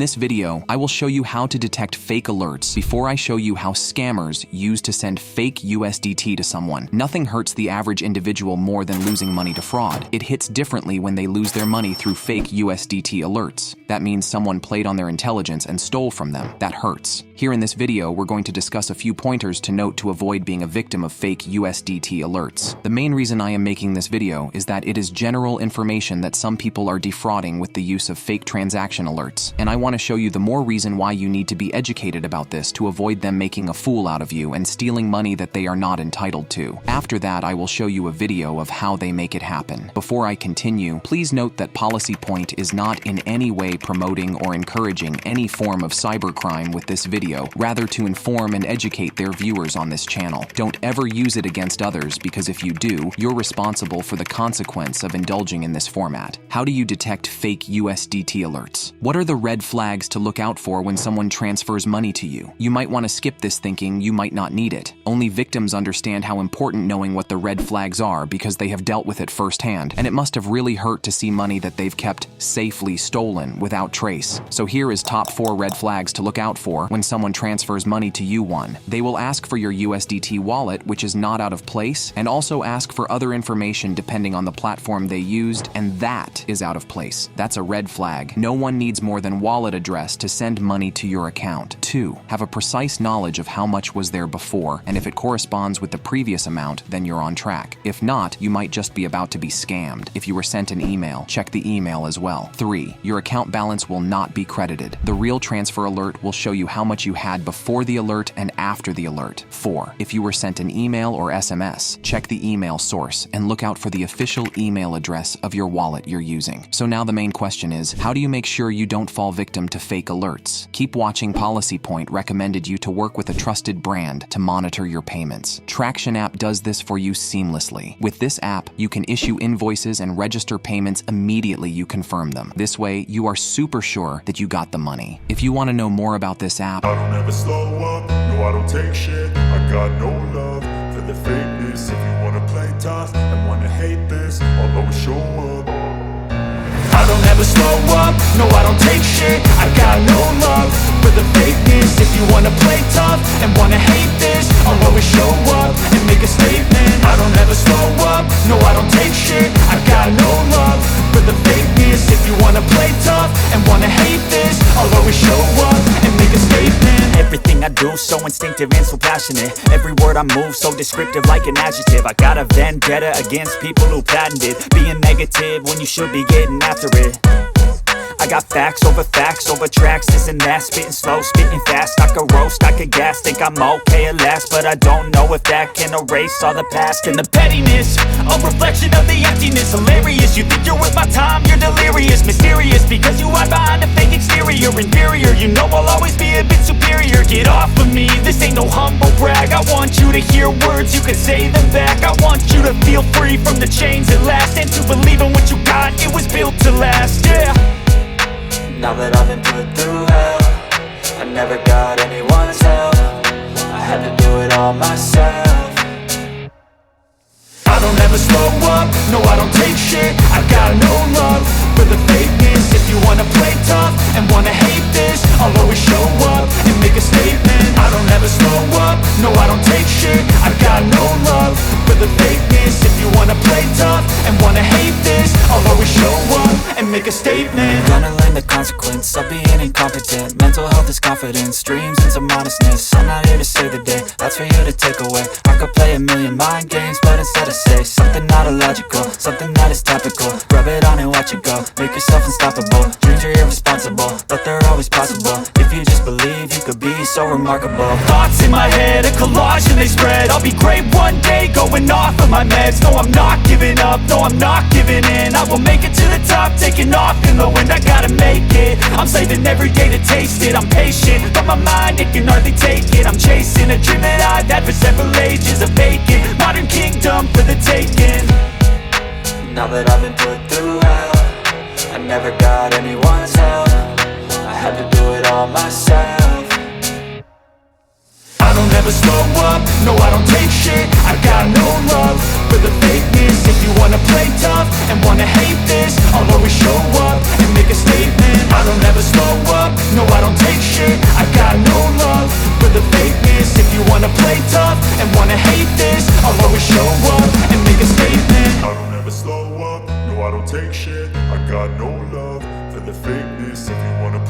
this video, I will show you how to detect fake alerts before I show you how scammers use to send fake USDT to someone. Nothing hurts the average individual more than losing money to fraud. It hits differently when they lose their money through fake USDT alerts. That means someone played on their intelligence and stole from them. That hurts. Here in this video, we're going to discuss a few pointers to note to avoid being a victim of fake USDT alerts. The main reason I am making this video is that it is general information that some people are defrauding with the use of fake transaction alerts, and I want to show you the more reason why you need to be educated about this to avoid them making a fool out of you and stealing money that they are not entitled to. After that, I will show you a video of how they make it happen. Before I continue, please note that Policy Point is not in any way promoting or encouraging any form of cybercrime with this video, rather to inform and educate their viewers on this channel. Don't ever use it against others, because if you do, you're responsible for the consequence of indulging in this format. How do you detect fake USDT alerts? What are the red flags to look out for when someone transfers money to you? You might want to skip this thinking you might not need it. Only victims understand how important knowing what the red flags are because they have dealt with it firsthand, and it must have really hurt to see money that they've kept safely stolen without trace. So here is top 4 red flags to look out for when someone transfers money to you. 1. They will ask for your USDT wallet, which is not out of place, and also ask for other information depending on the platform they used, and that is out of place. That's a red flag. No one needs more than wallet address to send money to your account. 2. Have a precise knowledge of how much was there before, and if it corresponds with the previous amount, then you're on track. If not, you might just be about to be scammed. If you were sent an email, check the email as well. 3. Your account balance will not be credited. The real transfer alert will show you how much you had before the alert and after the alert. 4. If you were sent an email or SMS, check the email source and look out for the official email address of your wallet you're using. So now the main question is, how do you make sure you don't fall victim to fake alerts? Keep watching. Policy Point recommended you to work with a trusted brand to monitor your payments. Traction app does this for you seamlessly. With this app, you can issue invoices and register payments immediately you confirm them. This way, you are super sure that you got the money. If you want to know more about this app, I don't ever slow up, no I don't take shit. I got no love for the fakeness. If you wanna play tough and wanna hate this, I'll always show up. I don't ever slow up, no I don't take shit. I got no love for the fakeness. If you wanna play tough and wanna hate this, I'll always show up and make a statement. I don't ever slow up, no I don't take shit. I got no love for the fakeness. If you wanna play tough and wanna hate this, I'll always show up and make a statement. Everything I do so instinctive and so passionate. Every word I move so descriptive like an adjective. I got a vendetta against people who patented being negative when you should be getting after it. I got facts over tracks, this and that. Spitting slow, spitting fast. I could roast, I could gas. Think I'm okay at last, but I don't know if that can erase all the past. And the pettiness, a reflection of the emptiness. Hilarious, you think you're worth my time, you're delirious. Mysterious, because you hide behind a fake exterior. Inferior, you know I'll always be a bit superior. Get off of me, this ain't no humble brag. I want you to hear words, you can say them back. I want you to feel free from the chains at last, and to believe in what you got, it was built to last, yeah. Now that I've been put through hell, I never got anyone's help. I had to do it all myself. I don't ever slow up, no I don't take shit. I got no love for the fakeness. If you wanna play tough and wanna hate this, I'll always show up and make a statement. I don't ever slow up, no I don't take shit. I got no love for the fakeness. If you wanna play tough and wanna hate this, I'll always show up and make a statement. Gonna learn the consequence of being incompetent. Mental health is confidence, dreams and some modestness. I'm not here to save the day, that's for you to take away. I could play a million mind games, but instead I say something not illogical, something that is topical. Rub it on and watch it go, make yourself unstoppable. Dreams are irresponsible, but they're always possible. If you just believe, you could be so remarkable. Thoughts in my head, a collage and they spread. I'll be great one day, going off of my meds. No, I'm not giving up, no, I'm not giving in. I will make it to the top, taking off in the wind. I gotta make it, I'm saving every day to taste it. I'm patient, but my mind, it can hardly take it. I'm chasing a dream that I've had for several ages. A vacant, modern kingdom for the taking. Now that I've been put through hell, I never got anyone's help. I had to do it all myself. I don't ever slow up, no I don't take shit. I got no love for the fakeness. If you wanna play tough and wanna hate this, I'll always show up and make a statement. I don't ever slow up, no take shit. I got no love for the fakeness. If you wanna